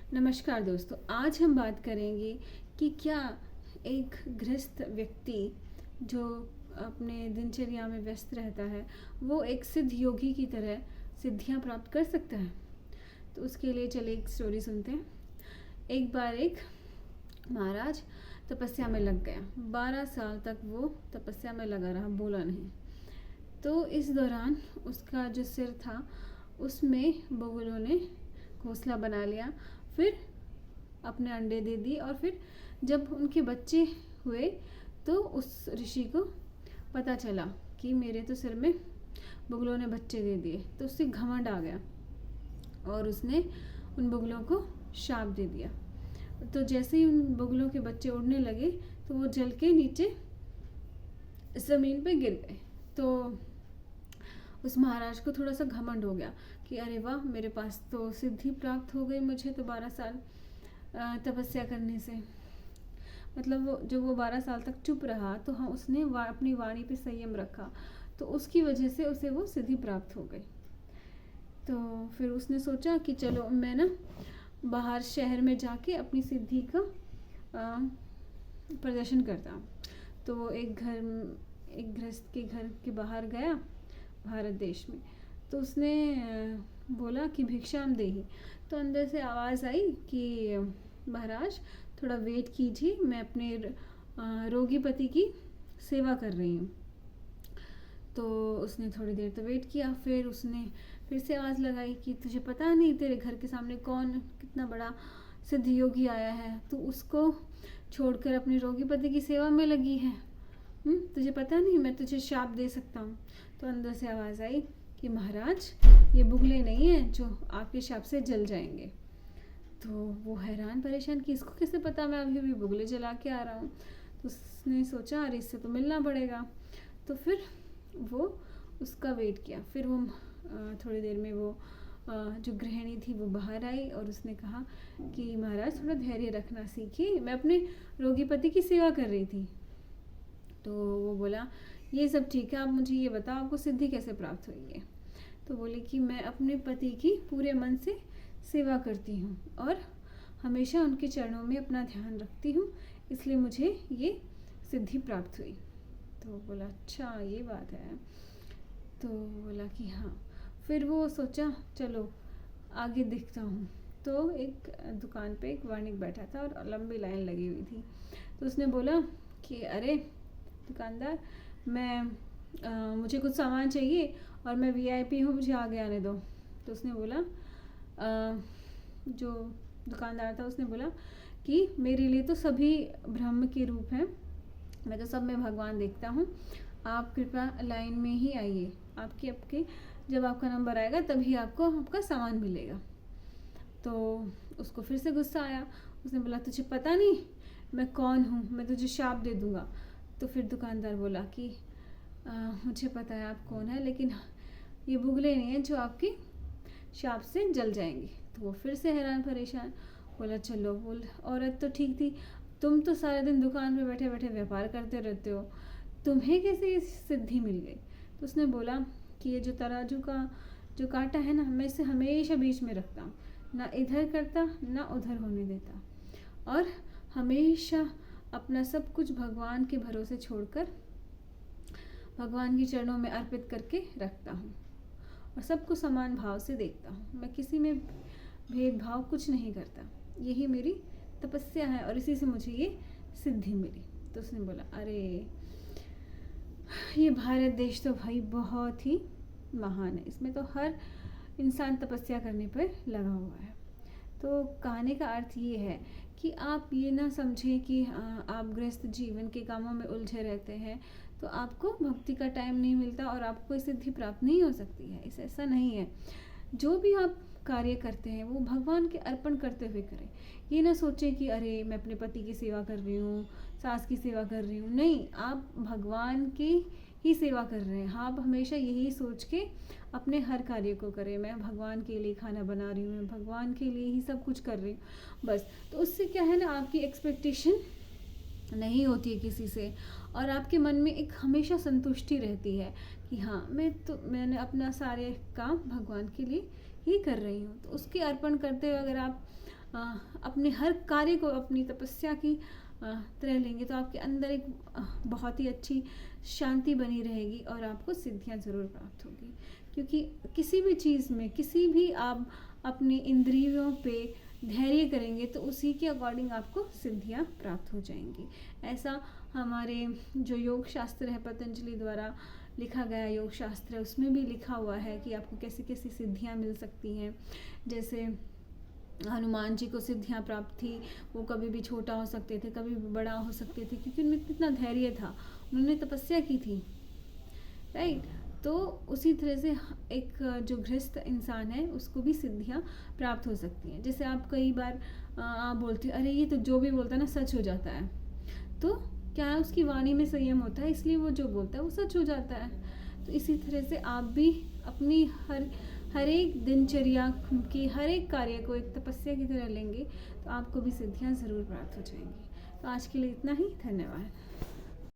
नमस्कार दोस्तों, आज हम बात करेंगे कि क्या एक गृहस्थ व्यक्ति जो अपने दिनचर्या में व्यस्त रहता है वो एक सिद्ध योगी की तरह सिद्धियां प्राप्त कर सकता है। तो उसके लिए चलिए एक स्टोरी सुनते हैं। एक बार एक महाराज तपस्या में लग गया। 12 साल तक वो तपस्या में लगा रहा, बोला नहीं। तो इस दौरान उसका जो सिर था उसमें बगुलों ने घोंसला बना लिया, फिर अपने अंडे दे दिए और फिर जब उनके बच्चे हुए तो उस ऋषि को पता चला कि मेरे तो सिर में बगुलों ने बच्चे दे दिए। तो उससे घमंड आ गया और उसने उन बगुलों को शाप दे दिया। तो जैसे ही उन बगुलों के बच्चे उड़ने लगे तो वो जल के नीचे ज़मीन पे गिर गए। तो उस महाराज को थोड़ा सा घमंड हो गया कि अरे वाह, मेरे पास तो सिद्धि प्राप्त हो गई, मुझे तो 12 साल तपस्या करने से। मतलब वो 12 साल तक चुप रहा तो हाँ, उसने अपनी वाणी पे संयम रखा, तो उसकी वजह से उसे वो सिद्धि प्राप्त हो गई। तो फिर उसने सोचा कि चलो मैं ना बाहर शहर में जाके अपनी सिद्धि का प्रदर्शन करता हूँ। तो वो एक गृहस्थ के घर के बाहर गया भारत देश में। तो उसने बोला कि भिक्षाम देहि। तो अंदर से आवाज़ आई कि महाराज थोड़ा वेट कीजिए, मैं अपने रोगी पति की सेवा कर रही हूँ। तो उसने थोड़ी देर तो वेट किया, फिर उसने फिर से आवाज़ लगाई कि तुझे पता नहीं तेरे घर के सामने कौन कितना बड़ा सिद्ध योगी आया है, तू उसको छोड़कर अपने रोगी पति की सेवा में लगी है। तुझे पता नहीं, मैं तुझे शाप दे सकता हूँ। तो अंदर से आवाज़ आई कि महाराज ये बुगले नहीं हैं जो आपके शाप से जल जाएंगे। तो वो हैरान परेशान कि इसको कैसे पता मैं अभी बुगले जला के आ रहा हूँ। तो उसने सोचा अरे इससे तो मिलना पड़ेगा। तो फिर वो उसका वेट किया। फिर वो थोड़ी देर में वो जो गृहिणी थी वो बाहर आई और उसने कहा कि महाराज थोड़ा धैर्य रखना सीखिए, मैं अपने रोगी पति की सेवा कर रही थी। तो वो बोला ये सब ठीक है, आप मुझे ये बताओ आपको सिद्धि कैसे प्राप्त हुई है। तो बोले कि मैं अपने पति की पूरे मन से सेवा करती हूँ और हमेशा उनके चरणों में अपना ध्यान रखती हूँ, इसलिए मुझे ये सिद्धि प्राप्त हुई। तो बोला अच्छा ये बात है। तो बोला कि हाँ। फिर वो सोचा चलो आगे देखता हूँ। तो एक दुकान पे एक वणिक बैठा था और लंबी लाइन लगी हुई थी। तो उसने बोला कि अरे दुकानदार, मुझे कुछ सामान चाहिए और मैं वीआईपी हूँ, मुझे आगे आने दो। तो उसने बोला जो दुकानदार था उसने बोला कि मेरे लिए तो सभी ब्रह्म के रूप हैं, मैं तो सब में भगवान देखता हूँ, आप कृपया लाइन में ही आइए, आपके जब आपका नंबर आएगा तभी आपको आपका सामान मिलेगा। तो उसको फिर से गुस्सा आया। उसने बोला तुझे पता नहीं मैं कौन हूँ, मैं तुझे शाप दे दूँगा। तो फिर दुकानदार बोला कि मुझे पता है आप कौन है, लेकिन ये बुगले नहीं हैं जो आपकी शाप से जल जाएंगे। तो वो फिर से हैरान परेशान बोला चलो, बोल औरत तो ठीक थी, तुम तो सारा दिन दुकान पे बैठे बैठे व्यापार करते रहते हो, तुम्हें कैसे ये सिद्धि मिल गई। तो उसने बोला कि ये जो तराजू का जो कांटा है ना, मैं इसे हमेशा बीच में रखता हूँ, ना इधर करता ना उधर होने देता, और हमेशा अपना सब कुछ भगवान के भरोसे छोड़कर भगवान के चरणों में अर्पित करके रखता हूँ और सबको समान भाव से देखता हूँ, मैं किसी में भेदभाव कुछ नहीं करता, यही मेरी तपस्या है और इसी से मुझे ये सिद्धि मिली। तो उसने बोला अरे ये भारत देश तो भाई बहुत ही महान है, इसमें तो हर इंसान तपस्या करने पर लगा हुआ है। तो कहने का अर्थ ये है कि आप ये ना समझें कि आप गृहस्थ जीवन के कामों में उलझे रहते हैं तो आपको भक्ति का टाइम नहीं मिलता और आपको सिद्धि प्राप्त नहीं हो सकती है। ऐसा नहीं है। जो भी आप कार्य करते हैं वो भगवान के अर्पण करते हुए करें। ये ना सोचें कि अरे मैं अपने पति की सेवा कर रही हूँ, सास की सेवा कर रही हूँ। नहीं, आप भगवान की ही सेवा कर रहे हैं। आप हमेशा यही सोच के अपने हर कार्य को करें, मैं भगवान के लिए खाना बना रही हूँ, मैं भगवान के लिए ही सब कुछ कर रही हूँ, बस। तो उससे क्या है ना, आपकी एक्सपेक्टेशन नहीं होती है किसी से और आपके मन में एक हमेशा संतुष्टि रहती है कि हाँ मैंने अपना सारे काम भगवान के लिए ही कर रही हूँ। तो उसके अर्पण करते हुए अगर आप अपने हर कार्य को अपनी तपस्या की तरह लेंगे तो आपके अंदर एक बहुत ही अच्छी शांति बनी रहेगी और आपको सिद्धियां ज़रूर प्राप्त होगी। क्योंकि किसी भी चीज़ में, किसी भी आप अपनी इंद्रियों पे धैर्य करेंगे तो उसी के अकॉर्डिंग आपको सिद्धियां प्राप्त हो जाएंगी। ऐसा हमारे जो योग शास्त्र है, पतंजलि द्वारा लिखा गया योग शास्त्र है, उसमें भी लिखा हुआ है कि आपको कैसी कैसी सिद्धियां मिल सकती हैं। जैसे हनुमान जी को सिद्धियां प्राप्त थी, वो कभी भी छोटा हो सकते थे, कभी भी बड़ा हो सकते थे, क्योंकि उनमें कितना धैर्य था, उन्होंने तपस्या की थी, राइट। तो उसी तरह से एक जो गृहस्थ इंसान है उसको भी सिद्धियां प्राप्त हो सकती हैं। जैसे आप कई बार आप बोलते हो अरे ये तो जो भी बोलता है ना सच हो जाता है, तो क्या है उसकी वाणी में संयम होता है, इसलिए वो जो बोलता है वो सच हो जाता है। तो इसी तरह से आप भी अपनी हर एक दिनचर्या की हर एक कार्य को एक तपस्या की तरह लेंगे तो आपको भी सिद्धियां ज़रूर प्राप्त हो जाएंगी। तो आज के लिए इतना ही, धन्यवाद।